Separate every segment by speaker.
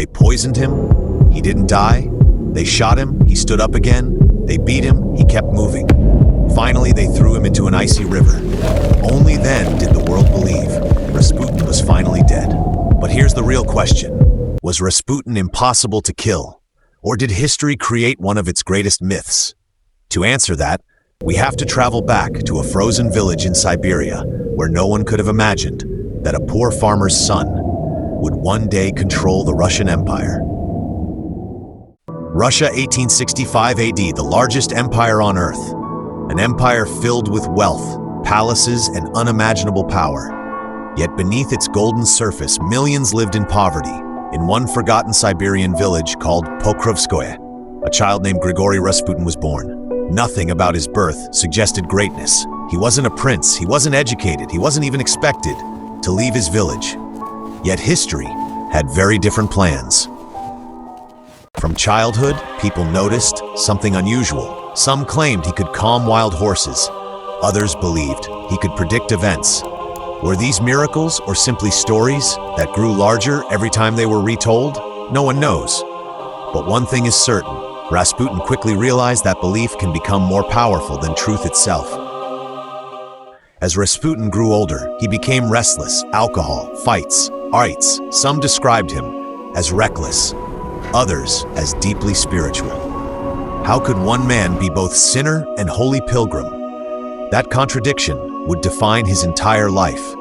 Speaker 1: They poisoned him, he didn't die. They shot him, he stood up again. They beat him, he kept moving. Finally, they threw him into an icy river. Only then did the world believe Rasputin was finally dead. But here's the real question. Was Rasputin impossible to kill? Or did history create one of its greatest myths? To answer that, we have to travel back to a frozen village in Siberia where no one could have imagined that a poor farmer's son would one day control the Russian Empire. Russia, 1865 AD, the largest empire on Earth. An empire filled with wealth, palaces, and unimaginable power. Yet beneath its golden surface, millions lived in poverty, in one forgotten Siberian village called Pokrovskoye. A child named Grigori Rasputin was born. Nothing about his birth suggested greatness. He wasn't a prince, he wasn't educated, he wasn't even expected to leave his village. Yet history had very different plans. From childhood, people noticed something unusual. Some claimed he could calm wild horses. Others believed he could predict events. Were these miracles or simply stories that grew larger every time they were retold? No one knows. But one thing is certain. Rasputin quickly realized that belief can become more powerful than truth itself. As Rasputin grew older, he became restless. Alcohol, fights, arts. Some described him as reckless, others as deeply spiritual. How could one man be both sinner and holy pilgrim? That contradiction would define his entire life.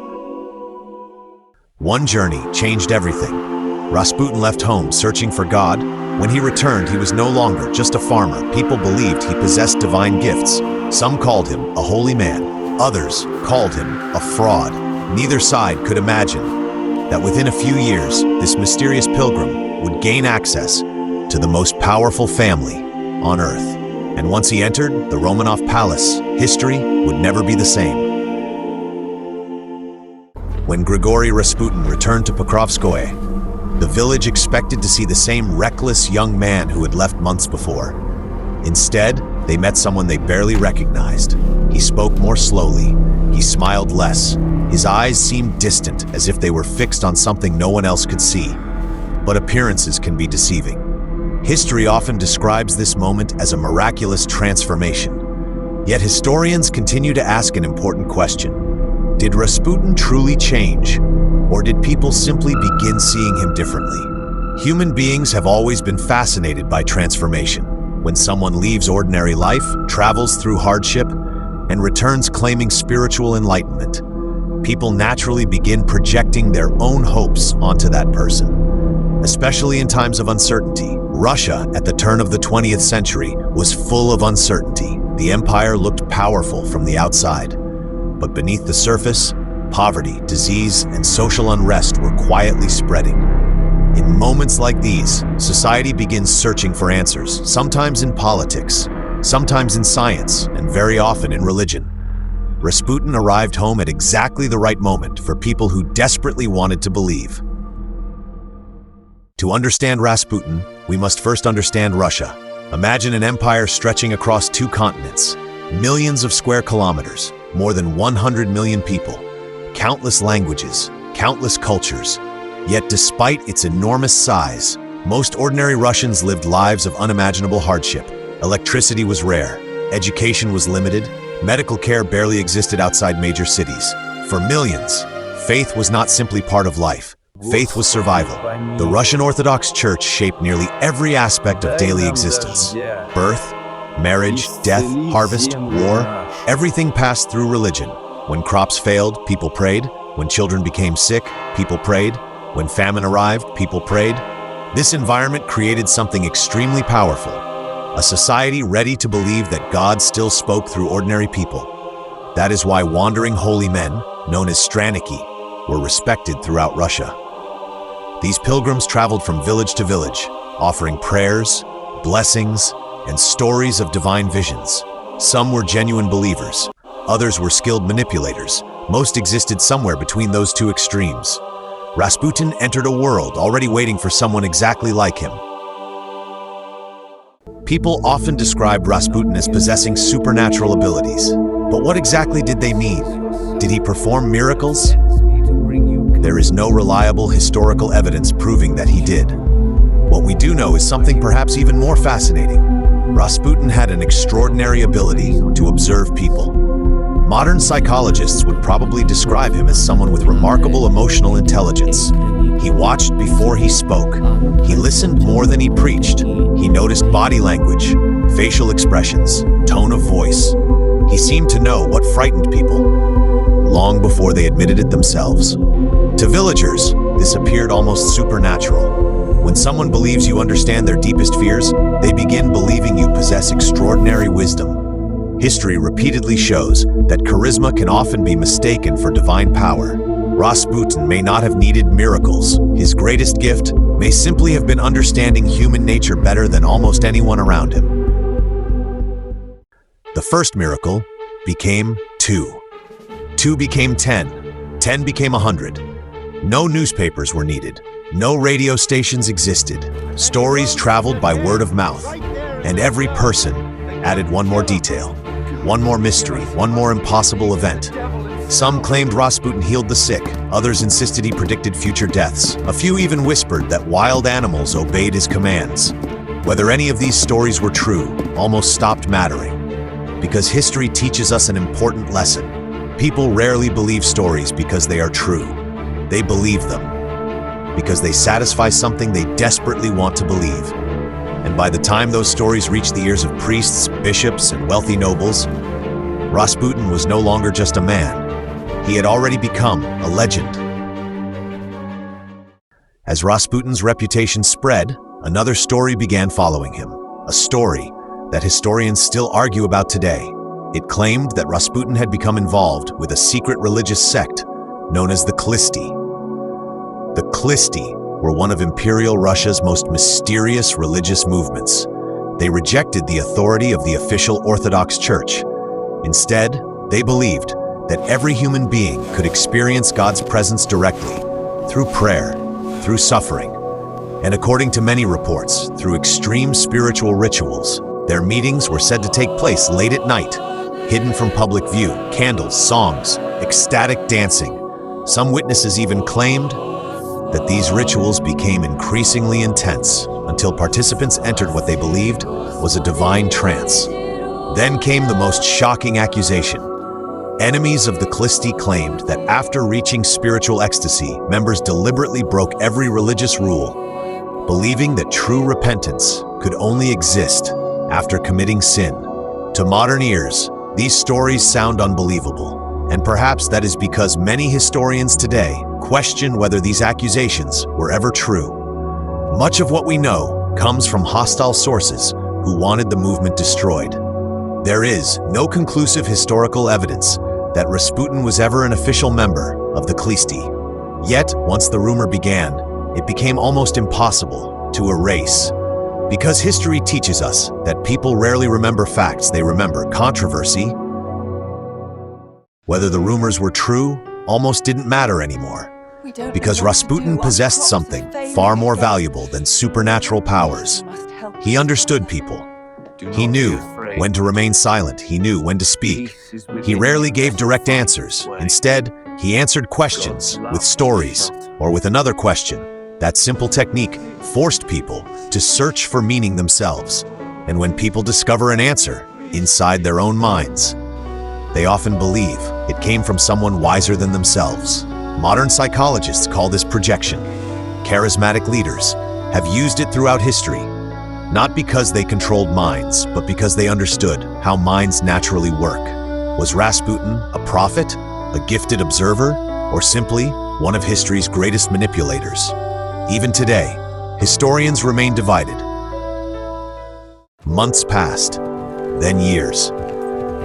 Speaker 1: One journey changed everything. Rasputin left home searching for God. When he returned, he was no longer just a farmer. People believed he possessed divine gifts. Some called him a holy man. Others called him a fraud. Neither side could imagine that within a few years, this mysterious pilgrim would gain access to the most powerful family on Earth. And once he entered the Romanov Palace, history would never be the same. When Grigori Rasputin returned to Pokrovskoye, the village expected to see the same reckless young man who had left months before. Instead, they met someone they barely recognized. He spoke more slowly. He smiled less. His eyes seemed distant, as if they were fixed on something no one else could see. But appearances can be deceiving. History often describes this moment as a miraculous transformation. Yet historians continue to ask an important question. Did Rasputin truly change, or did people simply begin seeing him differently? Human beings have always been fascinated by transformation. When someone leaves ordinary life, travels through hardship, and returns claiming spiritual enlightenment, people naturally begin projecting their own hopes onto that person. Especially in times of uncertainty. Russia, at the turn of the 20th century, was full of uncertainty. The empire looked powerful from the outside. But beneath the surface, poverty, disease, and social unrest were quietly spreading. In moments like these, society begins searching for answers, sometimes in politics, sometimes in science, and very often in religion. Rasputin arrived home at exactly the right moment for people who desperately wanted to believe. To understand Rasputin, we must first understand Russia. Imagine an empire stretching across 2 continents, millions of square kilometers, more than 100 million people, countless languages, countless cultures. Yet despite its enormous size, most ordinary Russians lived lives of unimaginable hardship. Electricity was rare, education was limited, medical care barely existed outside major cities. For millions, faith was not simply part of life. Faith was survival. The Russian Orthodox Church shaped nearly every aspect of daily existence. Birth, marriage, death, harvest, war, everything passed through religion. When crops failed, people prayed. When children became sick, people prayed. When famine arrived, people prayed. This environment created something extremely powerful, a society ready to believe that God still spoke through ordinary people. That is why wandering holy men, known as straniki, were respected throughout Russia. These pilgrims traveled from village to village, offering prayers, blessings, and stories of divine visions. Some were genuine believers, others were skilled manipulators. Most existed somewhere between those 2 extremes. Rasputin entered a world already waiting for someone exactly like him. People often described Rasputin as possessing supernatural abilities. But what exactly did they mean? Did he perform miracles? There is no reliable historical evidence proving that he did. we do know is something perhaps even more fascinating. Rasputin had an extraordinary ability to observe people. Modern psychologists would probably describe him as someone with remarkable emotional intelligence. He watched before he spoke. He listened more than he preached. He noticed body language, facial expressions, tone of voice. He seemed to know what frightened people, long before they admitted it themselves. To villagers, this appeared almost supernatural. When someone believes you understand their deepest fears, they begin believing you possess extraordinary wisdom. History repeatedly shows that charisma can often be mistaken for divine power. Rasputin may not have needed miracles. His greatest gift may simply have been understanding human nature better than almost anyone around him. The first miracle became 2. 2 became 10. 10 became 100. No newspapers were needed. No radio stations existed. Stories traveled by word of mouth. And every person added one more detail, one more mystery, one more impossible event. Some claimed Rasputin healed the sick. Others insisted he predicted future deaths. A few even whispered that wild animals obeyed his commands. Whether any of these stories were true almost stopped mattering, because history teaches us an important lesson. People rarely believe stories because they are true. They believe them because they satisfy something they desperately want to believe. And by the time those stories reached the ears of priests, bishops, and wealthy nobles, Rasputin was no longer just a man. He had already become a legend. As Rasputin's reputation spread, another story began following him. A story that historians still argue about today. It claimed that Rasputin had become involved with a secret religious sect known as the Klisti. The Klisti were one of Imperial Russia's most mysterious religious movements. They rejected the authority of the official Orthodox Church. Instead, they believed that every human being could experience God's presence directly, through prayer, through suffering, and according to many reports, through extreme spiritual rituals. Their meetings were said to take place late at night, hidden from public view. Candles, songs, ecstatic dancing. Some witnesses even claimed that these rituals became increasingly intense until participants entered what they believed was a divine trance. Then came the most shocking accusation. Enemies of the Klisti claimed that after reaching spiritual ecstasy, members deliberately broke every religious rule, believing that true repentance could only exist after committing sin. To modern ears, these stories sound unbelievable, and perhaps that is because many historians today question whether these accusations were ever true. Much of what we know comes from hostile sources who wanted the movement destroyed. There is no conclusive historical evidence that Rasputin was ever an official member of the Klisti. Yet, once the rumor began, it became almost impossible to erase. Because history teaches us that people rarely remember facts, they remember controversy. Whether the rumors were true almost didn't matter anymore, because Rasputin possessed something far more valuable than supernatural powers. He understood people. He knew when to remain silent. He knew when to speak. He rarely gave direct answers. Instead, he answered questions with stories or with another question. That simple technique forced people to search for meaning themselves. And when people discover an answer inside their own minds, they often believe it came from someone wiser than themselves. Modern psychologists call this projection. Charismatic leaders have used it throughout history, not because they controlled minds, but because they understood how minds naturally work. Was Rasputin a prophet, a gifted observer, or simply one of history's greatest manipulators? Even today, historians remain divided. Months passed, then years.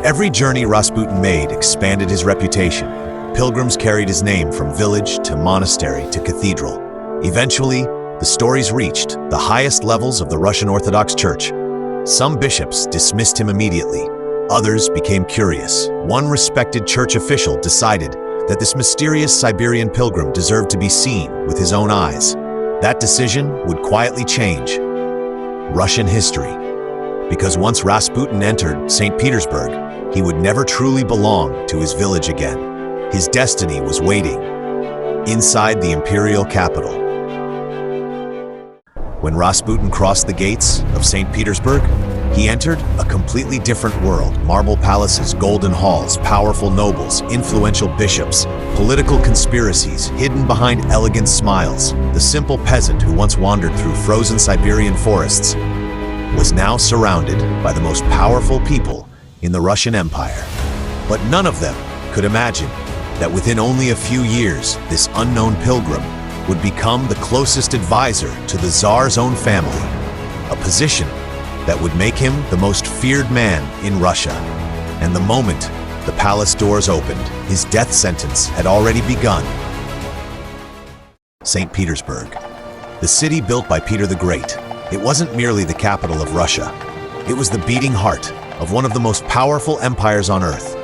Speaker 1: Every journey Rasputin made expanded his reputation. Pilgrims carried his name from village to monastery to cathedral. Eventually, the stories reached the highest levels of the Russian Orthodox Church. Some bishops dismissed him immediately. Others became curious. One respected church official decided that this mysterious Siberian pilgrim deserved to be seen with his own eyes. That decision would quietly change Russian history, because once Rasputin entered St. Petersburg, he would never truly belong to his village again. His destiny was waiting inside the imperial capital. When Rasputin crossed the gates of St. Petersburg, he entered a completely different world. Marble palaces, golden halls, powerful nobles, influential bishops, political conspiracies hidden behind elegant smiles. The simple peasant who once wandered through frozen Siberian forests was now surrounded by the most powerful people in the Russian Empire. But none of them could imagine that within only a few years, this unknown pilgrim would become the closest advisor to the Tsar's own family, a position that would make him the most feared man in Russia. And the moment the palace doors opened, his death sentence had already begun. St. Petersburg, the city built by Peter the Great. It wasn't merely the capital of Russia. It was the beating heart of one of the most powerful empires on earth.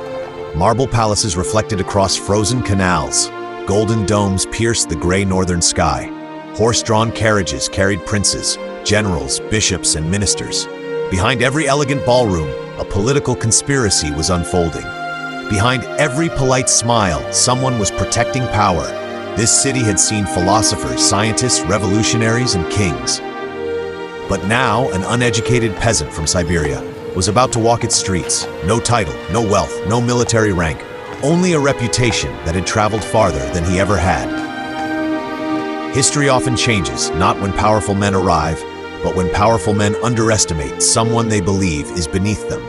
Speaker 1: Marble palaces reflected across frozen canals. Golden domes pierced the gray northern sky. Horse-drawn carriages carried princes, generals, bishops, and ministers. Behind every elegant ballroom, a political conspiracy was unfolding. Behind every polite smile, someone was protecting power. This city had seen philosophers, scientists, revolutionaries, and kings. But now, an uneducated peasant from Siberia was about to walk its streets. No title, no wealth, no military rank, only a reputation that had traveled farther than he ever had. History often changes, not when powerful men arrive, but when powerful men underestimate someone they believe is beneath them.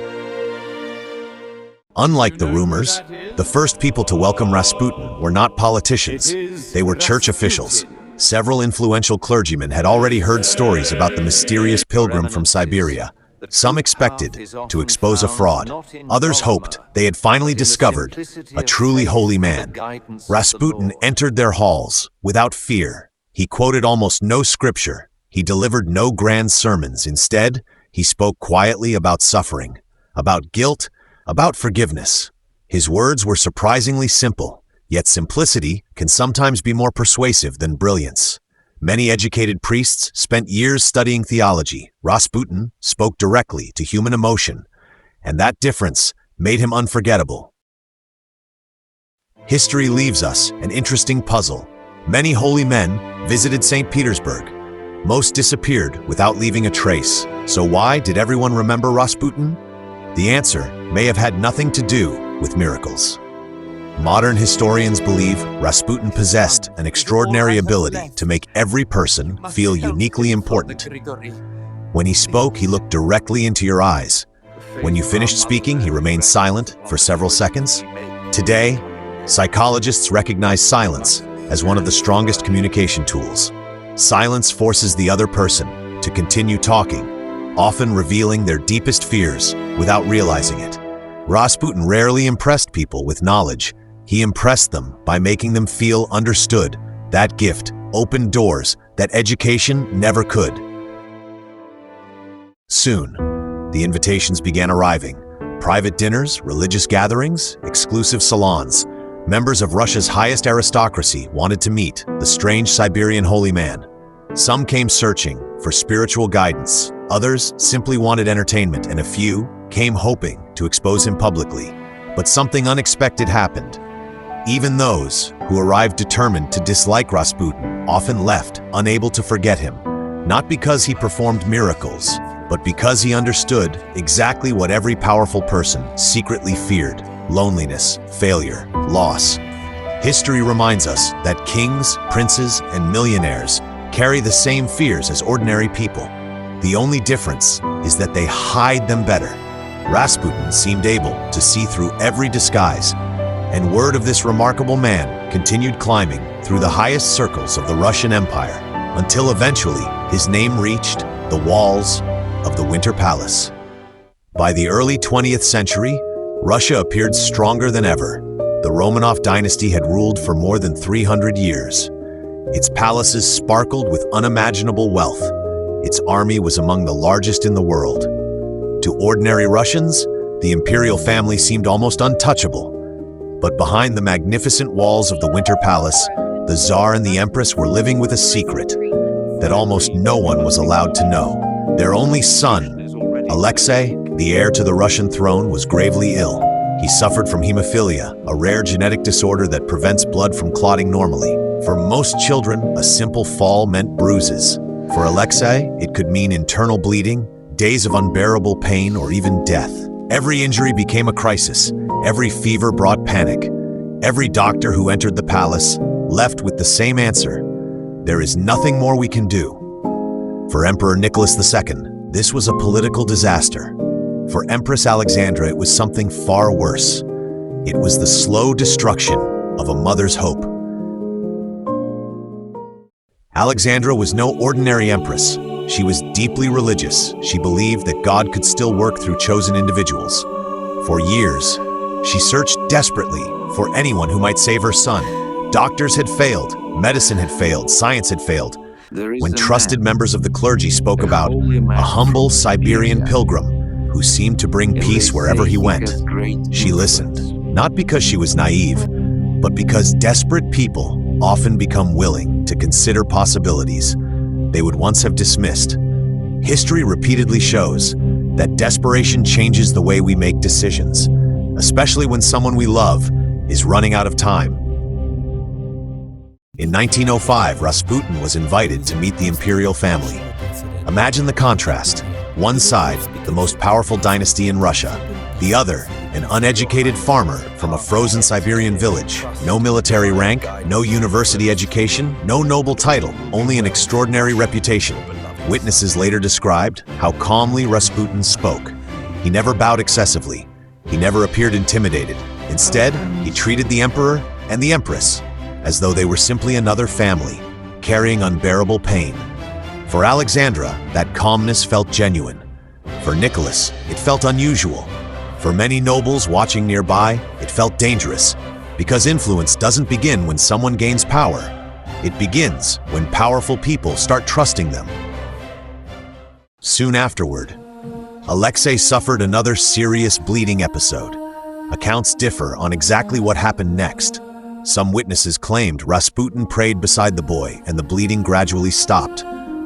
Speaker 1: Unlike the rumors, the first people to welcome Rasputin were not politicians, they were church officials. Several influential clergymen had already heard stories about the mysterious pilgrim from Siberia. Some expected to expose a fraud. Others hoped they had finally discovered a truly holy man. Rasputin entered their halls without fear. He quoted almost no scripture. He delivered no grand sermons. Instead, he spoke quietly about suffering, about guilt, about forgiveness. His words were surprisingly simple, yet simplicity can sometimes be more persuasive than brilliance. Many educated priests spent years studying theology. Rasputin spoke directly to human emotion, and that difference made him unforgettable. History leaves us an interesting puzzle. Many holy men visited St. Petersburg. Most disappeared without leaving a trace. So why did everyone remember Rasputin? The answer may have had nothing to do with miracles. Modern historians believe Rasputin possessed an extraordinary ability to make every person feel uniquely important. When he spoke, he looked directly into your eyes. When you finished speaking, he remained silent for several seconds. Today, psychologists recognize silence as one of the strongest communication tools. Silence forces the other person to continue talking, often revealing their deepest fears without realizing it. Rasputin rarely impressed people with knowledge. He impressed them by making them feel understood. That gift opened doors that education never could. Soon, the invitations began arriving. Private dinners, religious gatherings, exclusive salons. Members of Russia's highest aristocracy wanted to meet the strange Siberian holy man. Some came searching for spiritual guidance. Others simply wanted entertainment, and a few came hoping to expose him publicly. But something unexpected happened. Even those who arrived determined to dislike Rasputin often left unable to forget him, not because he performed miracles, but because he understood exactly what every powerful person secretly feared: loneliness, failure, loss. History reminds us that kings, princes, and millionaires carry the same fears as ordinary people. The only difference is that they hide them better. Rasputin seemed able to see through every disguise, and word of this remarkable man continued climbing through the highest circles of the Russian Empire, until eventually his name reached the walls of the Winter Palace. By the early 20th century, Russia appeared stronger than ever. The Romanov dynasty had ruled for more than 300 years. Its palaces sparkled with unimaginable wealth. Its army was among the largest in the world. To ordinary Russians, the imperial family seemed almost untouchable. But behind the magnificent walls of the Winter Palace, the Tsar and the Empress were living with a secret that almost no one was allowed to know. Their only son, Alexei, the heir to the Russian throne, was gravely ill. He suffered from hemophilia, a rare genetic disorder that prevents blood from clotting normally. For most children, a simple fall meant bruises. For Alexei, it could mean internal bleeding, days of unbearable pain, or even death. Every injury became a crisis. Every fever brought panic. Every doctor who entered the palace left with the same answer: there is nothing more we can do. For Emperor Nicholas II, this was a political disaster. For Empress Alexandra, it was something far worse. It was the slow destruction of a mother's hope. Alexandra was no ordinary empress. She was deeply religious. She believed that God could still work through chosen individuals. For years, she searched desperately for anyone who might save her son. Doctors had failed, medicine had failed, science had failed. When trusted members of the clergy spoke about a humble Siberian pilgrim who seemed to bring peace wherever he went, she listened. Not because she was naive, but because desperate people often become willing to consider possibilities they would once have dismissed. History repeatedly shows that desperation changes the way we make decisions, especially when someone we love is running out of time. In 1905, Rasputin was invited to meet the imperial family. Imagine the contrast. One side, the most powerful dynasty in Russia. The other, an uneducated farmer from a frozen Siberian village. No military rank, no university education, no noble title, only an extraordinary reputation. Witnesses later described how calmly Rasputin spoke. He never bowed excessively. He never appeared intimidated. Instead, he treated the emperor and the empress as though they were simply another family, carrying unbearable pain. For Alexandra, that calmness felt genuine. For Nicholas, it felt unusual. For many nobles watching nearby, it felt dangerous, because influence doesn't begin when someone gains power. It begins when powerful people start trusting them. Soon afterward, Alexei suffered another serious bleeding episode. Accounts differ on exactly what happened next. Some witnesses claimed Rasputin prayed beside the boy and the bleeding gradually stopped.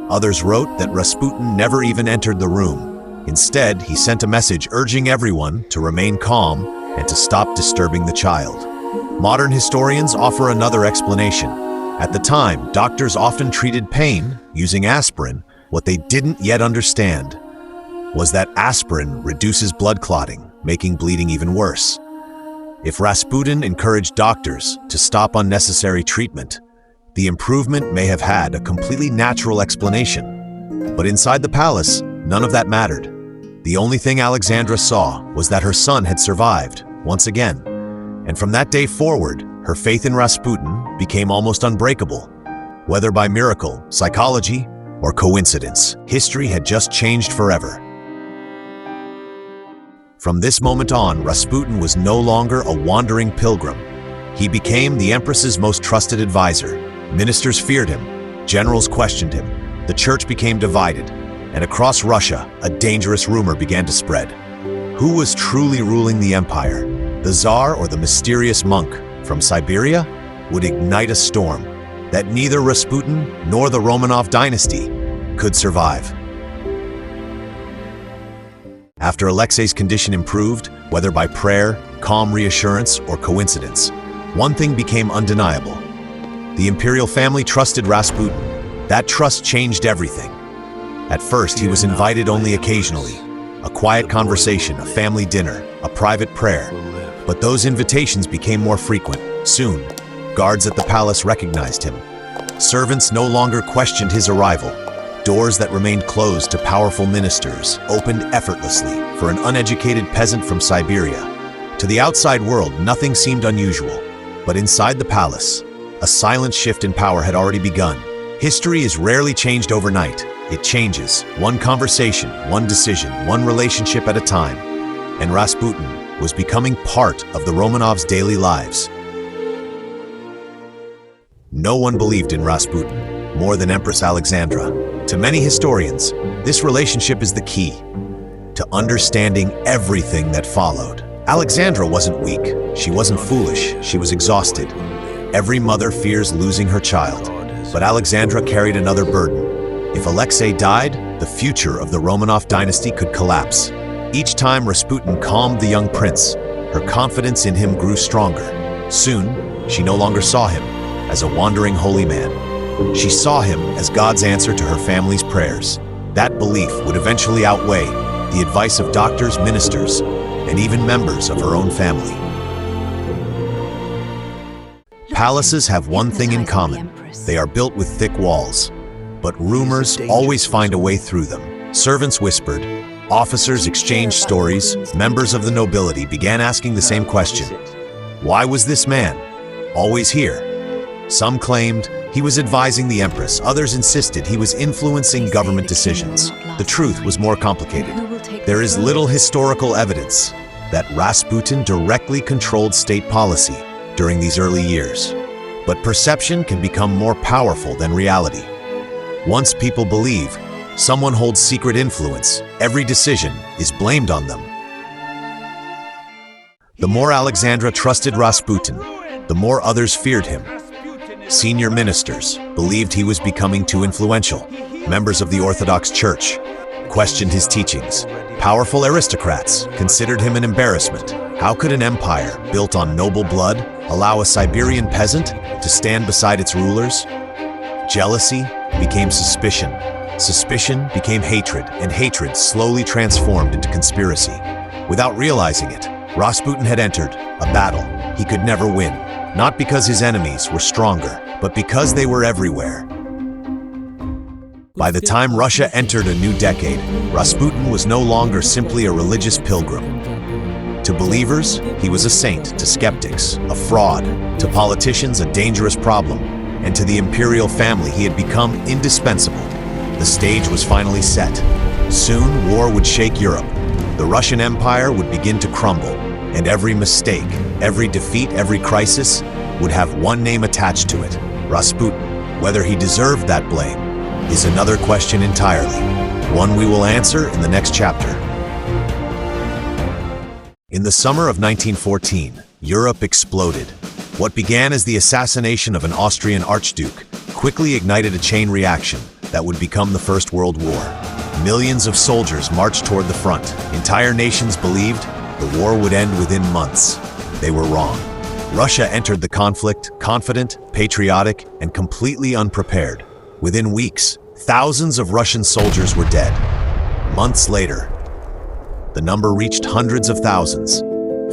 Speaker 1: Others wrote that Rasputin never even entered the room. Instead, he sent a message urging everyone to remain calm and to stop disturbing the child. Modern historians offer another explanation. At the time, doctors often treated pain using aspirin. What they didn't yet understand was that aspirin reduces blood clotting, making bleeding even worse. If Rasputin encouraged doctors to stop unnecessary treatment, the improvement may have had a completely natural explanation. But inside the palace, none of that mattered. The only thing Alexandra saw was that her son had survived, once again. And from that day forward, her faith in Rasputin became almost unbreakable. Whether by miracle, psychology, or coincidence, history had just changed forever. From this moment on, Rasputin was no longer a wandering pilgrim. He became the Empress's most trusted advisor. Ministers feared him, generals questioned him, the church became divided, and across Russia, a dangerous rumor began to spread. Who was truly ruling the empire? The Tsar or the mysterious monk from Siberia? Would ignite a storm that neither Rasputin nor the Romanov dynasty could survive. After Alexei's condition improved, whether by prayer, calm reassurance, or coincidence, one thing became undeniable. The imperial family trusted Rasputin. That trust changed everything. At first, he was invited only occasionally. A quiet conversation, a family dinner, a private prayer. But those invitations became more frequent. Soon, guards at the palace recognized him. Servants no longer questioned his arrival. Doors that remained closed to powerful ministers opened effortlessly for an uneducated peasant from Siberia. To the outside world, nothing seemed unusual. But inside the palace, a silent shift in power had already begun. History is rarely changed overnight. It changes, one conversation, one decision, one relationship at a time. And Rasputin was becoming part of the Romanovs' daily lives. No one believed in Rasputin more than Empress Alexandra. To many historians, this relationship is the key to understanding everything that followed. Alexandra wasn't weak, she wasn't foolish, she was exhausted. Every mother fears losing her child, but Alexandra carried another burden. If Alexei died, the future of the Romanov dynasty could collapse. Each time Rasputin calmed the young prince, her confidence in him grew stronger. Soon, she no longer saw him as a wandering holy man. She saw him as God's answer to her family's prayers. That belief would eventually outweigh the advice of doctors, ministers, and even members of her own family. Palaces have one thing in common. They are built with thick walls. But rumors always find a way through them. Servants whispered, officers exchanged stories, members of the nobility began asking the same question. Why was this man always here? Some claimed he was advising the Empress, others insisted he was influencing government decisions. The truth was more complicated. There is little historical evidence that Rasputin directly controlled state policy during these early years. But perception can become more powerful than reality. Once people believe someone holds secret influence, every decision is blamed on them. The more Alexandra trusted Rasputin, the more others feared him. Senior ministers believed he was becoming too influential. Members of the Orthodox Church questioned his teachings. Powerful aristocrats considered him an embarrassment. How could an empire built on noble blood allow a Siberian peasant to stand beside its rulers? Jealousy became suspicion. Suspicion became hatred, and hatred slowly transformed into conspiracy. Without realizing it, Rasputin had entered a battle he could never win, not because his enemies were stronger, but because they were everywhere. By the time Russia entered a new decade, Rasputin was no longer simply a religious pilgrim. To believers, he was a saint. To skeptics, a fraud. To politicians, a dangerous problem. And to the imperial family, he had become indispensable. The stage was finally set. Soon, war would shake Europe. The Russian Empire would begin to crumble, and every mistake, every defeat, every crisis would have one name attached to it: Rasputin. Whether he deserved that blame is another question entirely, one we will answer in the next chapter. In the summer of 1914, Europe exploded. What began as the assassination of an Austrian archduke quickly ignited a chain reaction that would become the First World War. Millions of soldiers marched toward the front. Entire nations believed the war would end within months. They were wrong. Russia entered the conflict confident, patriotic, and completely unprepared. Within weeks, thousands of Russian soldiers were dead. Months later, the number reached hundreds of thousands.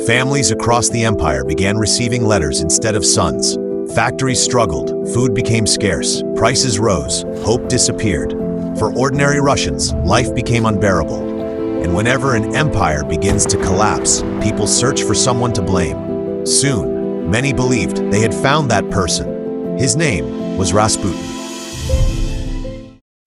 Speaker 1: Families across the empire began receiving letters instead of sons. Factories struggled, food became scarce, prices rose, hope disappeared. For ordinary Russians, life became unbearable. And whenever an empire begins to collapse, people search for someone to blame. Soon, many believed they had found that person. His name was Rasputin.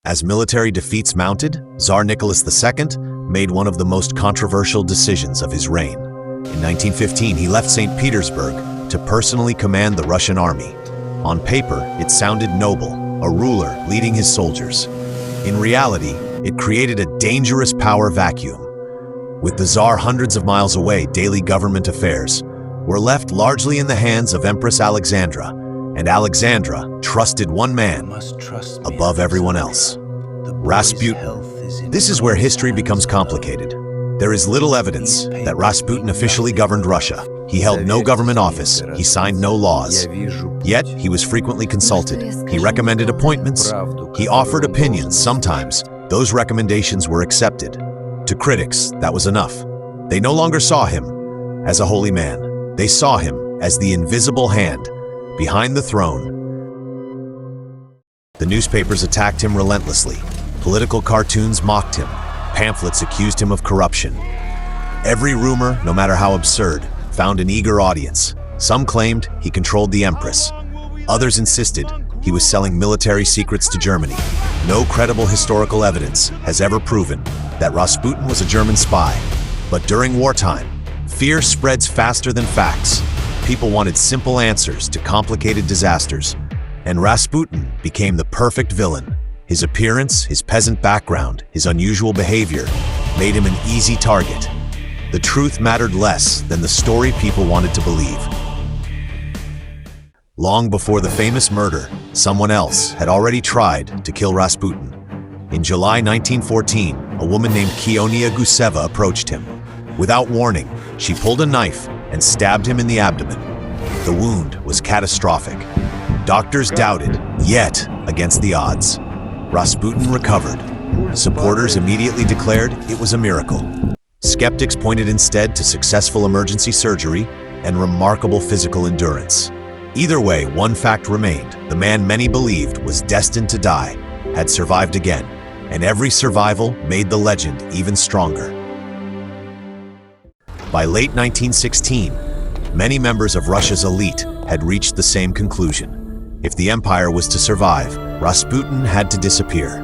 Speaker 1: As military defeats mounted, Tsar Nicholas II made one of the most controversial decisions of his reign. In 1915, he left St. Petersburg to personally command the Russian army. On paper, it sounded noble, a ruler leading his soldiers. In reality, it created a dangerous power vacuum. With the Tsar hundreds of miles away, daily government affairs were left largely in the hands of Empress Alexandra, and Alexandra trusted one man above everyone else: Rasputin. This is where history becomes complicated. There is little evidence that Rasputin officially governed Russia. He held no government office, he signed no laws. Yet, he was frequently consulted. He recommended appointments, he offered opinions. Sometimes, those recommendations were accepted. To critics, that was enough. They no longer saw him as a holy man. They saw him as the invisible hand behind the throne. The newspapers attacked him relentlessly. Political cartoons mocked him. Pamphlets accused him of corruption. Every rumor, no matter how absurd, found an eager audience. Some claimed he controlled the Empress. Others insisted he was selling military secrets to Germany. No credible historical evidence has ever proven that Rasputin was a German spy. But during wartime, fear spreads faster than facts. People wanted simple answers to complicated disasters, and Rasputin became the perfect villain. His appearance, his peasant background, his unusual behavior made him an easy target. The truth mattered less than the story people wanted to believe. Long before the famous murder, someone else had already tried to kill Rasputin. In July 1914, a woman named Kionia Guseva approached him. Without warning, she pulled a knife and stabbed him in the abdomen. The wound was catastrophic. Doctors doubted Yet, against the odds, Rasputin recovered. Supporters immediately declared it was a miracle. Skeptics pointed instead to successful emergency surgery and remarkable physical endurance. Either way, one fact remained. The man many believed was destined to die had survived again, and every survival made the legend even stronger. By late 1916, many members of Russia's elite had reached the same conclusion. If the empire was to survive, Rasputin had to disappear.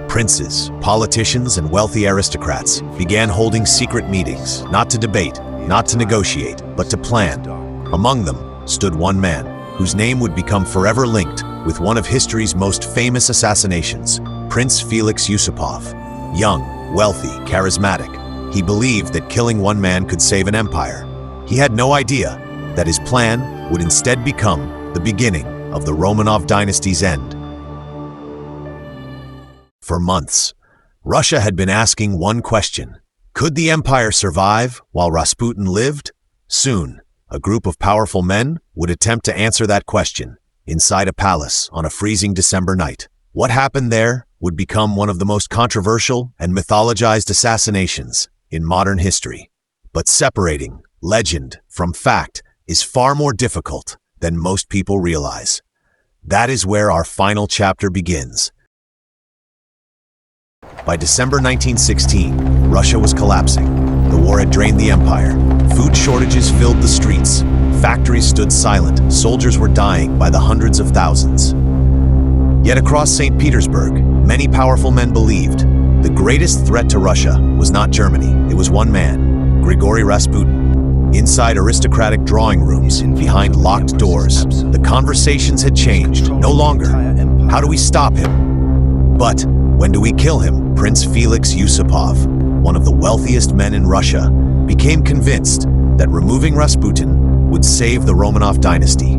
Speaker 1: Princes, politicians, and wealthy aristocrats began holding secret meetings, not to debate, not to negotiate, but to plan. Among them stood one man, whose name would become forever linked with one of history's most famous assassinations, Prince Felix Yusupov. Young, wealthy, charismatic, he believed that killing one man could save an empire. He had no idea that his plan would instead become the beginning of the Romanov dynasty's end. For months, Russia had been asking one question: could the empire survive while Rasputin lived? Soon, a group of powerful men would attempt to answer that question inside a palace on a freezing December night. What happened there would become one of the most controversial and mythologized assassinations in modern history. But separating legend from fact is far more difficult than most people realize. That is where our final chapter begins. By December 1916, Russia was collapsing. The war had drained the empire. Food shortages filled the streets. Factories stood silent. Soldiers were dying by the hundreds of thousands. Yet across St. Petersburg, many powerful men believed the greatest threat to Russia was not Germany. It was one man, Grigori Rasputin. Inside aristocratic drawing rooms, behind locked doors, the conversations had changed. No longer, how do we stop him? But when do we kill him? Prince Felix Yusupov, one of the wealthiest men in Russia, became convinced that removing Rasputin would save the Romanov dynasty.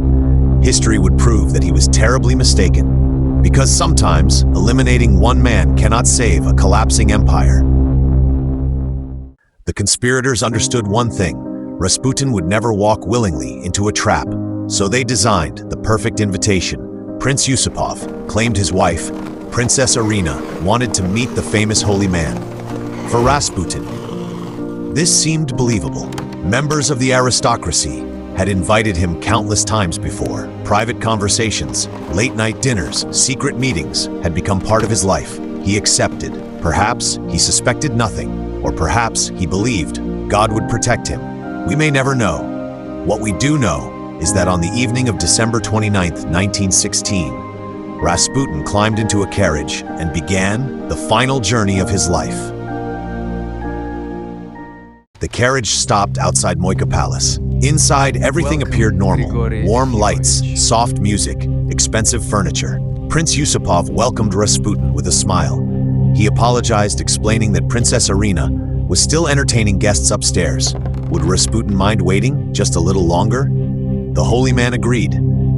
Speaker 1: History would prove that he was terribly mistaken, because sometimes eliminating one man cannot save a collapsing empire. The conspirators understood one thing: Rasputin would never walk willingly into a trap, so they designed the perfect invitation. Prince Yusupov claimed his wife, Princess Irina, wanted to meet the famous holy man. For Rasputin, this seemed believable. Members of the aristocracy had invited him countless times before. Private conversations, late-night dinners, secret meetings had become part of his life. He accepted. Perhaps he suspected nothing, or perhaps he believed God would protect him. We may never know. What we do know is that on the evening of December 29, 1916, Rasputin climbed into a carriage and began the final journey of his life. The carriage stopped outside Moika Palace. Inside, everything appeared normal. Warm lights, soft music, expensive furniture. Prince Yusupov welcomed Rasputin with a smile. He apologized, explaining that Princess Irina was still entertaining guests upstairs. Would Rasputin mind waiting just a little longer? The holy man agreed.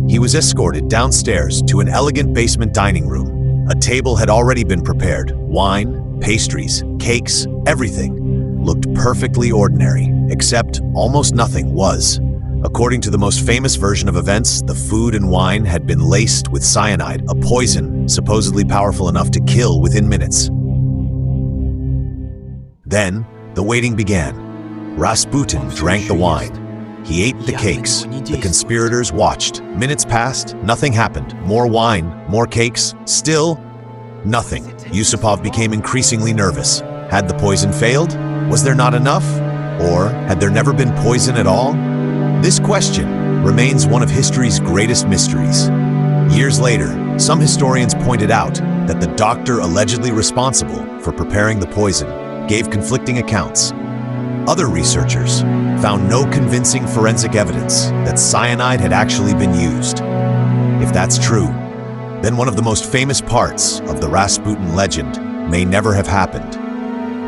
Speaker 1: He was escorted downstairs to an elegant basement dining room. A table had already been prepared. Wine, pastries, cakes, everything looked perfectly ordinary, except almost nothing was. According to the most famous version of events, the food and wine had been laced with cyanide, a poison supposedly powerful enough to kill within minutes. Then, the waiting began. Rasputin drank the wine. He ate the cakes. The conspirators watched. Minutes passed, nothing happened. More wine, more cakes, still nothing. Yusupov became increasingly nervous. Had the poison failed? Was there not enough? Or had there never been poison at all? This question remains one of history's greatest mysteries. Years later, some historians pointed out that the doctor allegedly responsible for preparing the poison gave conflicting accounts. Other researchers found no convincing forensic evidence that cyanide had actually been used. If that's true, then one of the most famous parts of the Rasputin legend may never have happened.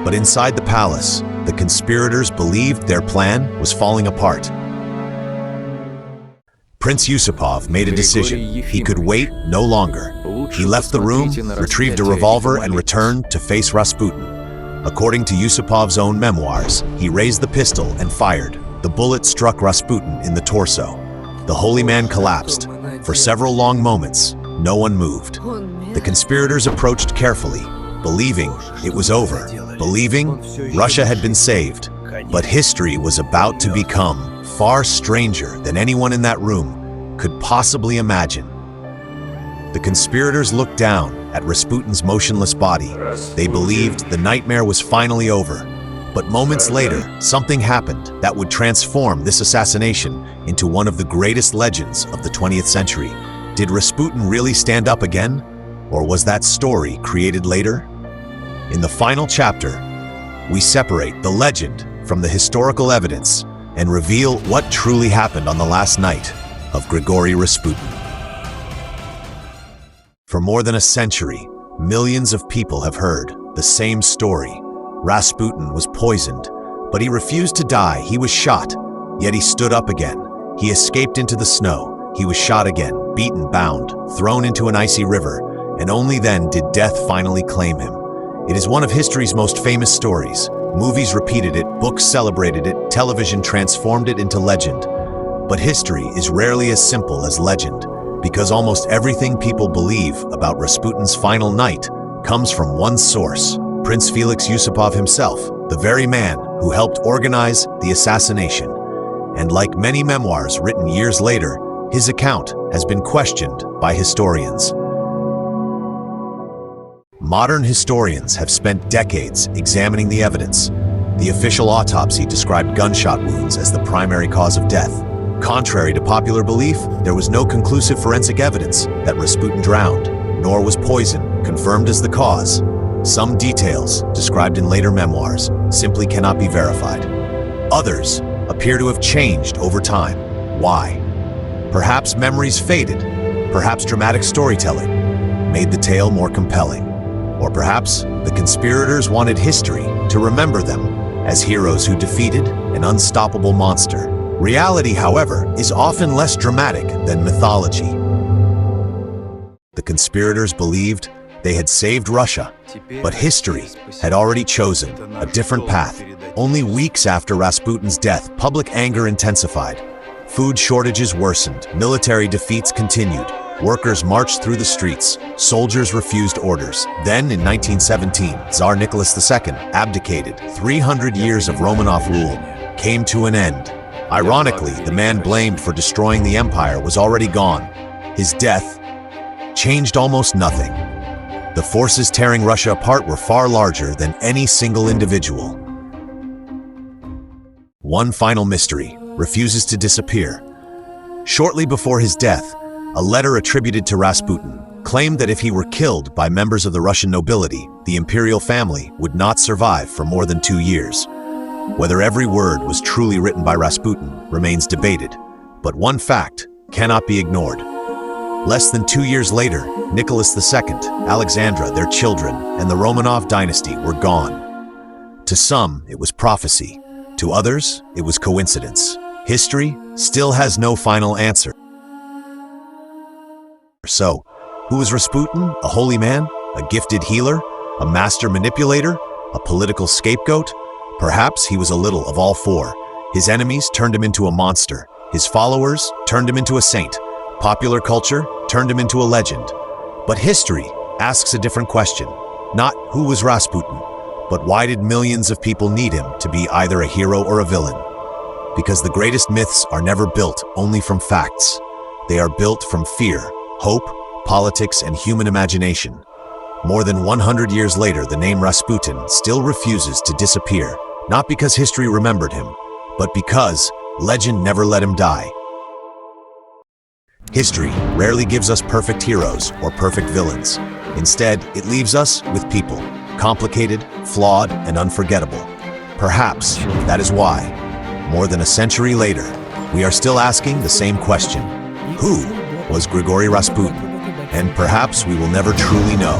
Speaker 1: But inside the palace, the conspirators believed their plan was falling apart. Prince Yusupov made a decision. He could wait no longer. He left the room, retrieved a revolver, and returned to face Rasputin. According to Yusupov's own memoirs, he raised the pistol and fired. The bullet struck Rasputin in the torso. The holy man collapsed. For several long moments, No one moved. The conspirators approached carefully, believing it was over, believing Russia had been saved. But history was about to become far stranger than anyone in that room could possibly imagine. The conspirators looked down at Rasputin's motionless body. They believed the nightmare was finally over. But moments later, something happened that would transform this assassination into one of the greatest legends of the 20th century. Did Rasputin really stand up again? Or was that story created later? In the final chapter, we separate the legend from the historical evidence and reveal what truly happened on the last night of Grigori Rasputin. For more than a century, millions of people have heard the same story. Rasputin was poisoned, but he refused to die. He was shot, yet he stood up again. He escaped into the snow. He was shot again, beaten, bound, thrown into an icy river, and only then did death finally claim him. It is one of history's most famous stories. Movies repeated it, books celebrated it, television transformed it into legend. But history is rarely as simple as legend, because almost everything people believe about Rasputin's final night comes from one source: Prince Felix Yusupov himself, the very man who helped organize the assassination. And like many memoirs written years later, his account has been questioned by historians. Modern historians have spent decades examining the evidence. The official autopsy described gunshot wounds as the primary cause of death. Contrary to popular belief, there was no conclusive forensic evidence that Rasputin drowned, nor was poison confirmed as the cause. Some details, described in later memoirs, simply cannot be verified. Others appear to have changed over time. Why? Perhaps memories faded. Perhaps dramatic storytelling made the tale more compelling. Or perhaps the conspirators wanted history to remember them as heroes who defeated an unstoppable monster. Reality, however, is often less dramatic than mythology. The conspirators believed they had saved Russia, but history had already chosen a different path. Only weeks after Rasputin's death, public anger intensified. Food shortages worsened, military defeats continued, workers marched through the streets, soldiers refused orders. Then, in 1917, Tsar Nicholas II abdicated. 300 years of Romanov rule came to an end. Ironically, the man blamed for destroying the empire was already gone. His death changed almost nothing. The forces tearing Russia apart were far larger than any single individual. One final mystery refuses to disappear. Shortly before his death, a letter attributed to Rasputin claimed that if he were killed by members of the Russian nobility, the imperial family would not survive for more than 2 years. Whether every word was truly written by Rasputin remains debated, but one fact cannot be ignored. Less than 2 years later, Nicholas II, Alexandra, their children, and the Romanov dynasty were gone. To some, it was prophecy. To others, it was coincidence. History still has no final answer. So, who was Rasputin? A holy man? A gifted healer? A master manipulator? A political scapegoat? Perhaps he was a little of all four. His enemies turned him into a monster. His followers turned him into a saint. Popular culture turned him into a legend. But history asks a different question. Not who was Rasputin, but why did millions of people need him to be either a hero or a villain? Because the greatest myths are never built only from facts. They are built from fear, hope, politics, and human imagination. More than 100 years later, the name Rasputin still refuses to disappear, not because history remembered him, but because legend never let him die. History rarely gives us perfect heroes or perfect villains. Instead, it leaves us with people, complicated, flawed, and unforgettable. Perhaps that is why, more than a century later, we are still asking the same question. Who was Grigori Rasputin? And perhaps we will never truly know.